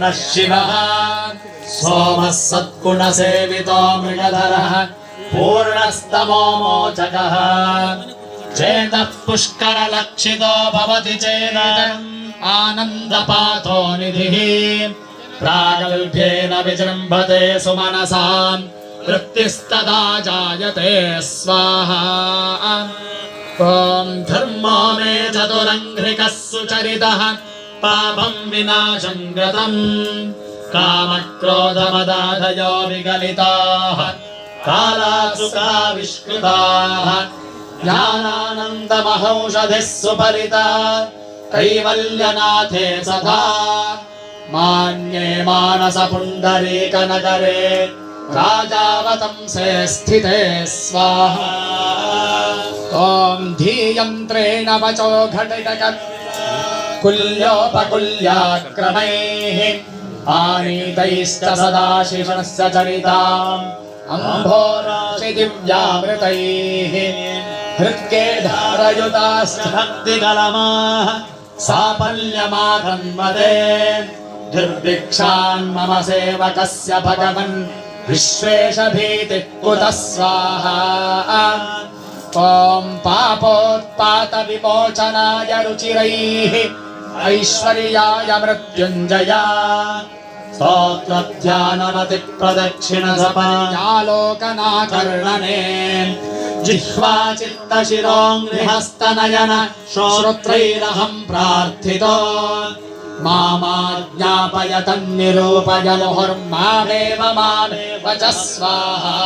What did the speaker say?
नः शिवः सोमः सत्कुणसेवितो मृगधरः पूर्णस्तमो मोचकः चेतः पुष्करलक्षितो भवति चेत् आनन्दपातो निधिः प्रागल्भ्येन विजृम्भते सुमनसाम् वृत्तिस्तदा जायते स्वाहा ॐ धर्मो मे चतुरङ्घ्रिकः सुचरितः पापं विनाशं गतम् कामक्रोधमदाधयो विगलिताः कालासुकाविष्कृताः ज्ञानानन्दमहौषधिः सुपरिता कैवल्यनाथे सदा मान्ये मानसपुण्डरीकनगरे राजावतंसे स्थिते स्वाहा ॐ धीयन्त्रेण वचो घटितक कुल्योपकुल्याक्रमैः आनीतैश्च सदाशिवस्य चरिताम् अम्भोराशि दिव्यामृतैः हृत्के धारयुतास्भक्तिकलमाः साफल्यमागन्मदे दुर्भिक्षान् मम सेवकस्य भगवन् विश्वेशभीतिः कुतः स्वाहा ॐ पापोत्पातविमोचनाय रुचिरैः ऐश्वर्याय मृत्युञ्जया स्तोत्रध्यानमतिप्रदक्षिणसपर्यालोकनाकर्णने जिह्वा चित्तशिरोऽङ्घ्रिहस्तनयन श्रोत्रैरहं प्रार्थितो मामाज्ञापय तन्निरूपय मुहुर्मामेव च स्वाहा।